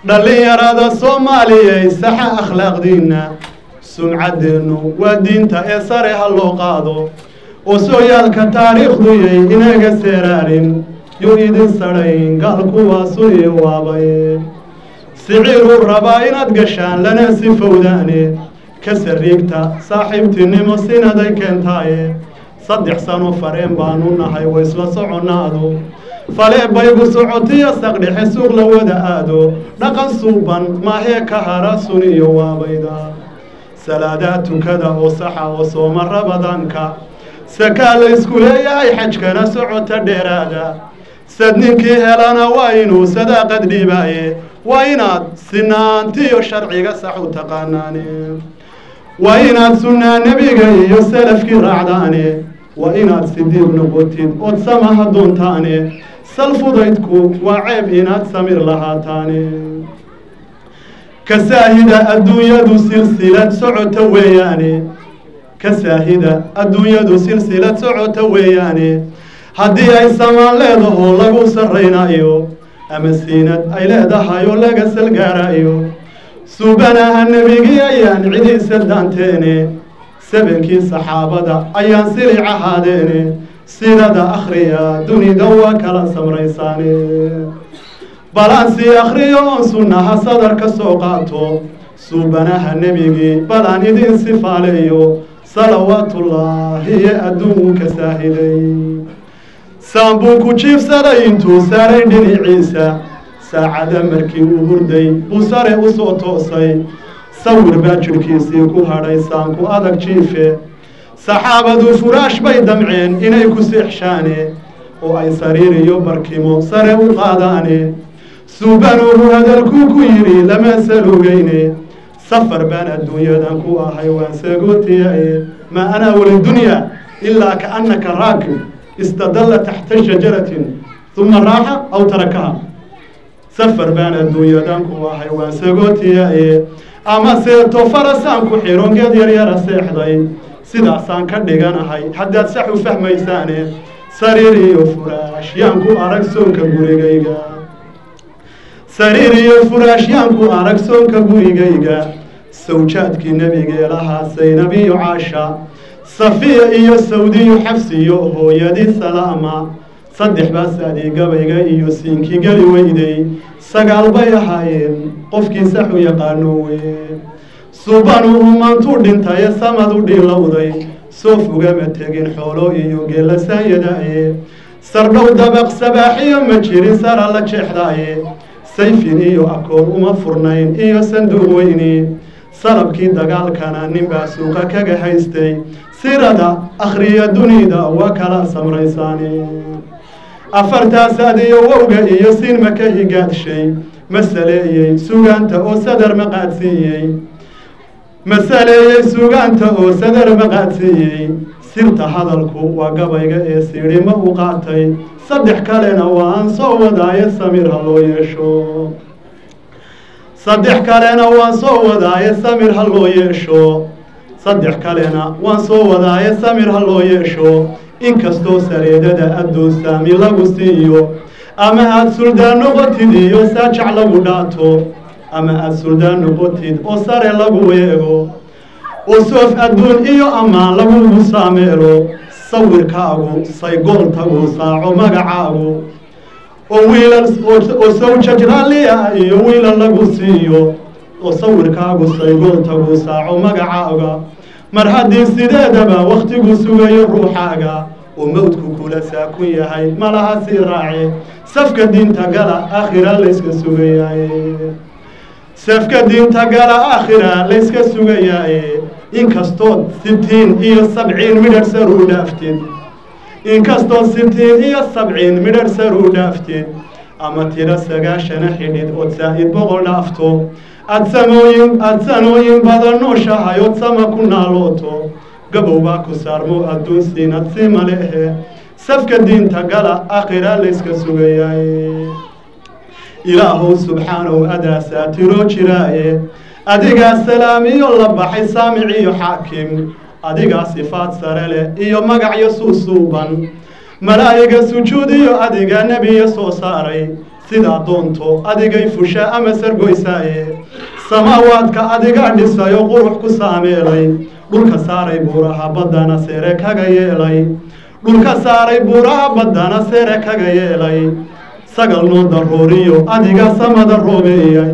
dhalinyarada Soomaaliyeed saxa akhlaaqdiina sumcadeenu waa diinta ee sare ha loo qaado oo sooyaalka taariikhdu yay inaga seeraarin yo idin sarayn galku waa soo waabay siciiru rabaa inaad gashaan lana si fowdaane ka sariigta saaxiibtinimo sinaday keentaaye 3 sano fareen baanu nahay way isla soconaado fale baygu socotiya saqdhexe suuq la wada aado dhaqan suuban maahee ka hara suniyo waabayda salaadaad tukada oo saxa oo sooma rabadaanka sakaa la isku leeyahay xajkana socota dheeraada sad ninkii helana waa inuu sadaaqad dhiibaaye waa inaad sinaantiyo sharciga sax u taqaanaane waa inaad sunnaa nebiga iyo salafkii raacdaane waa inaad sidiiq noqotid ood samaha doontaane salfudaydku waa ceeb inaad samir lahaataane kasaahida adduunyadu silsilad socota weeyaane kasaahida adduunyadu silsilad socota weeyaane haddii ay samaan leedaho lagu sarraynayo ama siinad ay leedahay oo laga salgaarayo subanaha nebigii ayaan cidiisa daanteene sabankii saxaabada ayaan silic ahaadeene sirada akhriya dunida waa kala samraysaane balansi akhriyo oon sunnaha sadar ka soo qaato subanaha nebigii balaan idin sifaaleeyo salawaatullaahi iyo adduunku ka saahiday saambuu ku jiifsaday intuu saaray dhinaciisa saacada markii uu hurday buu sare u soo toosay sawir baa jidhkiisii ku hadhay saanku adag jiife saxaabadu furaash bay damceen inay ku seexshaane oo ay sariir iyo barkimo sare u qaadaane suubanuhu hadalkuu ku yidhi lama salugayne safar baan adduunyadan ku ahay waan sagootiyaye ma ana walidunya ilaa kaannaka raakib istadalla taxta shajaratin uma raaxa aw tarakaha safar baan adduunyadan ku ahay waan sagootiyaye ama seeto farasaan ku xiron geed yaryara seexday sidaasaan ka dhiganahay haddaad sax u fahmaysaane sariir iyo furaash yaan ku arag soonka gurigayga sariir iyo furaash yaan ku arag soonka gurigayga sawjaadkii nebigee lahaa Zaynab iyo Caasha Safiya iyo Sawdiyo Xafsiyo hooyadii Salaama 3 baas adeegabayga iyo siinkii gali weyday 9 bay ahaayeen qofkii sax u yaqaano weeye subanuhu maantuu dhintay samadu dhilowday soo fogama tegin xoolo iyo geela saayadaaye sardhow dabaq sabaaxiyo ma jirin sara la jeexdaaye sayfin iyo akoor uma furnayn iyo sanduuq weyni salabkii dagaalkana ninbaa suuqa kaga haystay sirada akhriya dunida waa kala samraysaane afartaas adiyo wowga iyo siin ma ka higaadshay masaleeyey sugaanta oo sadar ma qaadsiiyey masaleeyey sugaanta oo sadar ma qaadsiiyey sirta hadalku waa gabayga ee siidhima u qaatay 3 kalena waan soo wadaaye samir ha loo yeesho 3 kalena waan soo wadaaye samir ha loo yeesho 3 kalena waan soo wadaaye samir ha loo yeesho inkastoo sareedada adduun saami lagu siiyo ama aad suldaan noqotid iyo saajac lagu dhaato ama aad suldaan noqotid oo sare lagu weego oo soof adduun iyo ammaan lagugu saameelo sawirkaagu saygooltagu saaco magacaagu oo wiilal oo sawjaj raalliya iyo wiilal lagu siiyo oo sawirkaagu saygooltagu saaco magacaaga mar haddii sideedaba wakhtigu sugayo ruuxaaga oo mawdku kula saakun yahay malaha sii raace safka diinta gala aakhira layska sugayaye safka diinta gala aakhira layska sugayaye inkastood 60 iyo 70 midhar sar u dhaaftid inkastood 60 iyo 70 midhar sar u dhaaftid ama tira 9 xidhid oo saa'id 100 dhaafto aad sanooyin badan nooshahay ood sama ku naalooto gabow baa ku saarmo adduun siinad si malehe safka diinta gala aakhira layska sugayaye ilaahow subxaanahu adaa saatiro jiraaye adigaa salaamiyo la baxay saamic iyo xaakim adigaa sifaad sare leh iyo magacyo suusuuban malaa'iga sujuudiyo adigaa nebiya soo saaray sidaa doonto adigay fusha ama sargoysaaye samaawaadka adigaa dhisayo qurux ku saameelay dhulka saaray buuraha baddana sere kaga yeelay dhulka saaray buuraha baddana sere kaga yeelay sagal noo darooriyo adiga samada roobeeyay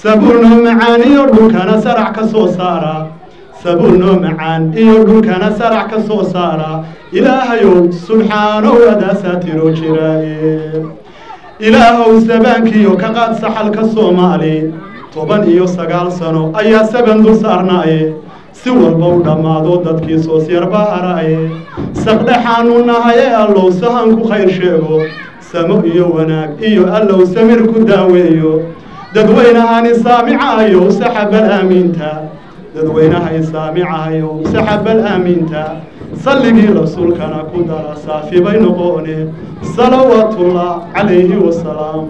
sabuul noo macaan iyo dhulkana sarac ka soo saara sabuul noo macaan iyo dhulkana sarac ka soo saara ilaahayow subxaanahu adaasaa tiro jiraaye ilaahow sabaankiyo ka qaad saxalka soomaali 19 sano ayaa saban dul saarnaaye si walba u dhammaado dadkii soos yarba haraaye saqdhaxaanu nahaye allow sahanku khayr sheego samo iyo wanaag iyo allow samir ku daaweeyo dadweynahaani saamicahayow saxabal aamiinta dadweynahay saamicahayow saxabal aamiinta salligii rasuulkana ku dara saafi bay noqone salawaatullah calayhi wasalaam